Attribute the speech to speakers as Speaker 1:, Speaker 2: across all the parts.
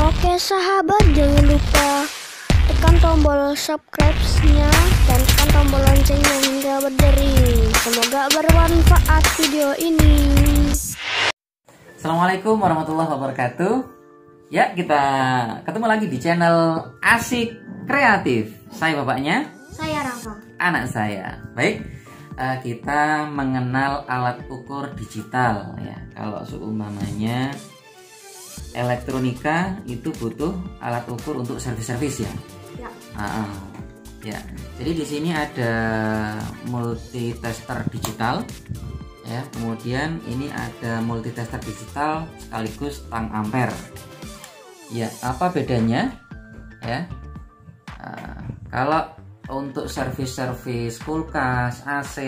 Speaker 1: Oke sahabat, jangan lupa tekan tombol subscribe-nya dan tekan tombol loncengnya hingga berdering. Semoga bermanfaat video ini.
Speaker 2: Assalamualaikum warahmatullahi wabarakatuh. Ya, kita ketemu lagi di channel Asik Kreatif. Saya bapaknya,
Speaker 1: Saya Rafa,
Speaker 2: anak saya. Baik, kita mengenal alat ukur digital ya. Kalau seumpamanya elektronika itu butuh alat ukur untuk servis-servis ya.
Speaker 1: Ya.
Speaker 2: Ya. Jadi di sini ada multitester digital ya. Kemudian ini ada multitester digital sekaligus tang ampere. Ya, apa bedanya? Ya. Kalau untuk servis-servis kulkas, AC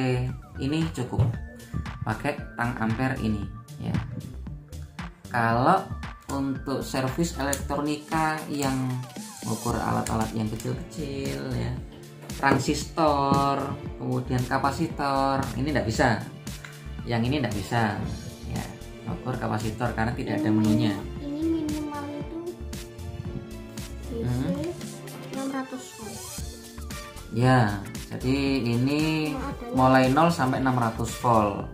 Speaker 2: ini cukup pakai tang ampere ini ya. Kalau untuk servis elektronika yang mengukur alat-alat yang kecil-kecil ya, transistor, kemudian kapasitor, ini tidak bisa. Yang ini tidak bisa ya, mengukur kapasitor karena tidak ada menunya.
Speaker 1: Ini minimal itu DC 600 volt.
Speaker 2: Ya, jadi ini mulai 0 sampai 600 volt.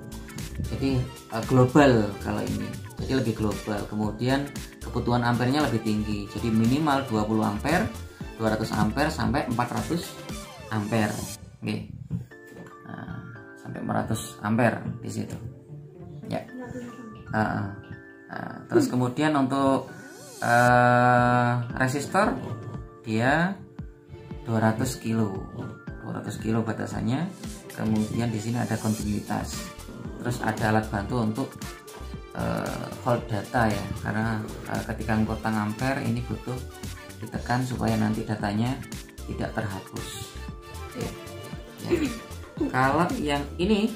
Speaker 2: Jadi global kalau ini. Jadi lebih global. Kemudian kebutuhan ampernya lebih tinggi. Jadi minimal 20 ampere, 200 ampere sampai 400 ampere. Oke. Nah, sampai 400 ampere di situ. Ya. Terus kemudian untuk resistor dia 200 kilo. 200 kilo batasannya. Kemudian di sini ada kontinuitas. Terus ada alat bantu untuk hold data ya, karena ketika ngukur tang ampere ini butuh ditekan supaya nanti datanya tidak terhapus ya. Kalau yang ini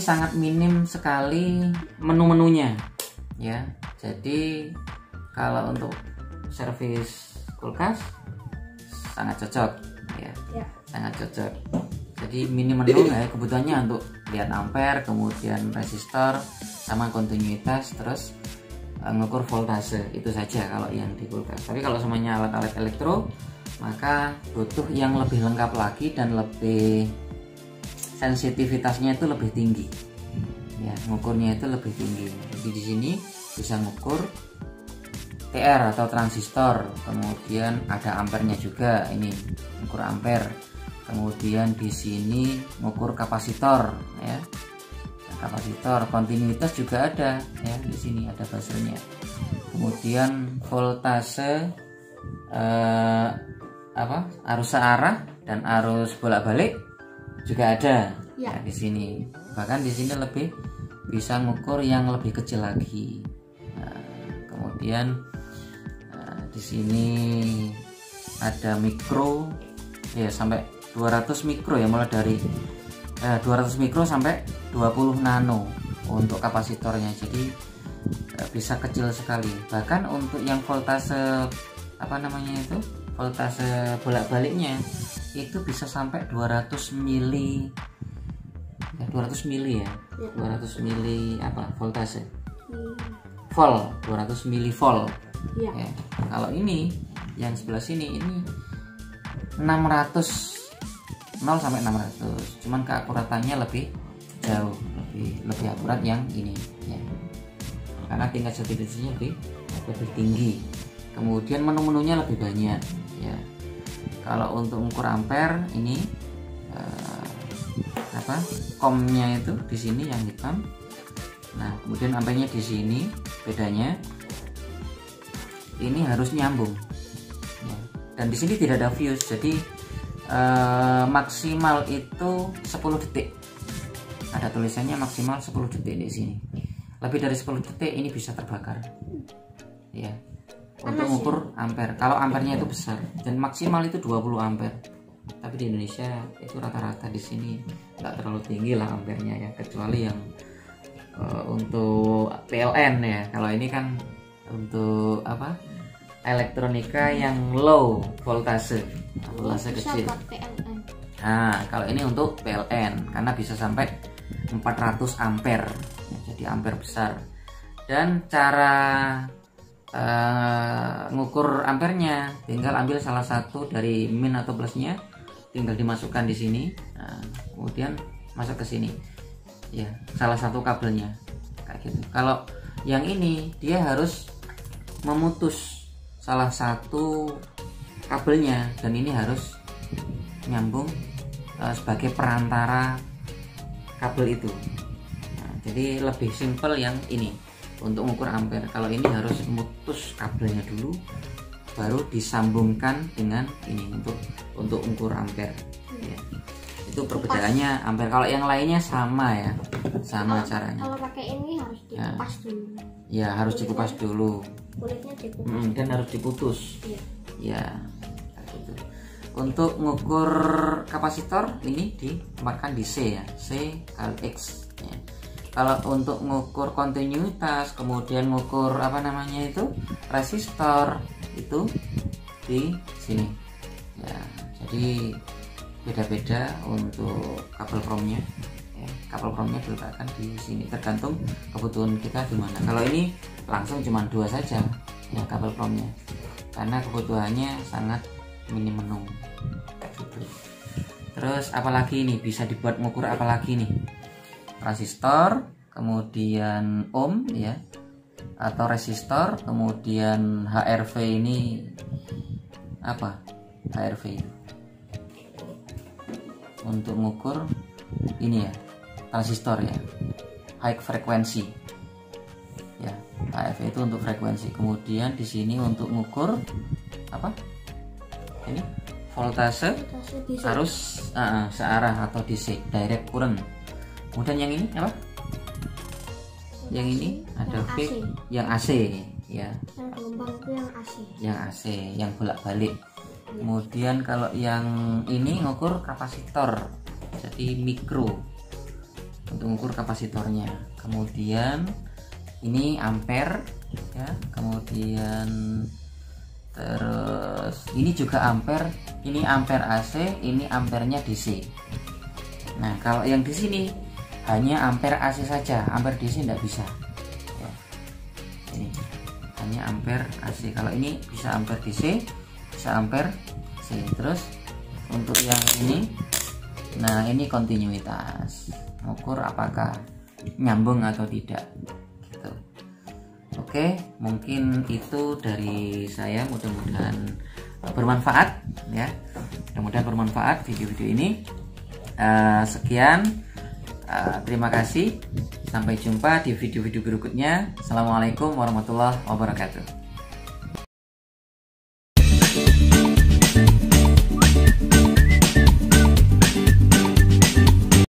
Speaker 2: sangat minim sekali menu-menunya ya. Jadi kalau untuk servis kulkas sangat cocok ya. Sangat cocok. Jadi minim menu ya, kebutuhannya untuk lihat ampere, kemudian resistor sama kontinuitas, terus ngukur voltase, itu saja kalau yang di kulkas. Tapi kalau semuanya alat-alat elektro, maka butuh yang lebih lengkap lagi dan lebih sensitivitasnya itu lebih tinggi ya, ngukurnya itu lebih tinggi. Jadi di sini bisa ngukur TR atau transistor, kemudian ada ampernya juga, ini ngukur ampere. Kemudian di sini ngukur kapasitor ya. Kapasitor, kontinuitas juga ada ya, di sini ada buzzernya. Kemudian voltase arus searah dan arus bolak-balik juga ada ya di sini. Bahkan di sini lebih bisa ngukur yang lebih kecil lagi. Nah, kemudian di sini ada mikro ya, sampai 200 mikro ya, mulai dari 200 mikro sampai 20 nano untuk kapasitornya. Jadi bisa kecil sekali. Bahkan untuk yang voltase voltase bolak-baliknya itu bisa sampai 200 mili ya, 200 mili ya. 200 mili voltase. Volt, 200 mili volt. Ya. Kalau ini yang sebelah sini ini 600, 0 sampai 600, cuman keakuratannya lebih jauh, lebih akurat yang ini ya, karena tingkat sensitivititasnya lebih tinggi. Kemudian menu-menunya lebih banyak ya. Kalau untuk ukur ampere ini komnya itu di sini yang hitam. Nah, kemudian ampernya di sini, bedanya ini harus nyambung ya. Dan di sini tidak ada fuse, jadi maksimal itu 10 detik. Ada tulisannya maksimal 10 detik di sini. Lebih dari 10 detik ini bisa terbakar. Ya. Untuk mengukur ampere. Kalau ampernya itu besar dan maksimal itu 20 ampere. Tapi di Indonesia itu rata-rata di sini nggak terlalu tinggi lah ampernya ya, kecuali yang untuk PLN ya. Kalau ini kan untuk elektronika yang low voltase kecil. Nah, kalau ini untuk PLN karena bisa sampai 400 ampere, jadi ampere besar. Dan cara ngukur ampernya, tinggal ambil salah satu dari min atau plusnya, tinggal dimasukkan di sini. Nah, kemudian masuk ke sini ya, salah satu kabelnya kayak gitu. Kalau yang ini dia harus memutus salah satu kabelnya, dan ini harus nyambung sebagai perantara kabel itu. Nah, jadi lebih simpel yang ini untuk mengukur ampere. Kalau ini harus memutus kabelnya dulu, baru disambungkan dengan ini untuk ukur ampere. Ya. Itu perbedaannya ampere. Kalau yang lainnya sama ya, sama caranya.
Speaker 1: Kalau pakai ini harus dikupas dulu.
Speaker 2: Ya, harus dikupas dulu.
Speaker 1: Kulitnya dikupas.
Speaker 2: Dan harus diputus.
Speaker 1: Iya.
Speaker 2: Ya, kayak gitu. Untuk mengukur kapasitor ini ditempatkan di C ya, C kali X. Ya. Kalau untuk mengukur kontinuitas, kemudian mengukur apa namanya itu resistor, itu di sini ya. Jadi beda-beda untuk kabel promnya ya. Kabel promnya diletakkan di sini, tergantung kebutuhan kita gimana. Kalau ini langsung cuma 2 saja ya kabel promnya, karena kebutuhannya sangat minimum gitu. Terus apalagi ini bisa dibuat mengukur apalagi nih, transistor, kemudian ohm ya, atau resistor, kemudian HRV. Ini apa HRV? Untuk mengukur ini ya, transistor ya, high frequency ya. HRV itu untuk frekuensi. Kemudian di sini untuk mengukur apa? Ini voltase arus searah atau DC, direct current. Kemudian yang ini apa? Yang ini ada peak, yang AC ya.
Speaker 1: Gelombang itu yang AC.
Speaker 2: Yang AC, yang bolak-balik. Kemudian kalau yang ini ngukur kapasitor, jadi mikro, untuk mengukur kapasitornya. Kemudian ini ampere ya. Kemudian terus ini juga ampere, ini ampere AC, ini ampernya DC. Nah, kalau yang di sini hanya ampere AC saja, ampere DC tidak bisa ya. Ini hanya ampere AC. Kalau ini bisa ampere DC, bisa ampere C. Terus untuk yang ini, nah ini kontinuitas, mengukur apakah nyambung atau tidak gitu. Oke, mungkin itu dari saya, mudah-mudahan bermanfaat ya. Mudah-mudahan bermanfaat video-video ini. Sekian, terima kasih, sampai jumpa di video-video berikutnya. Assalamualaikum warahmatullahi wabarakatuh.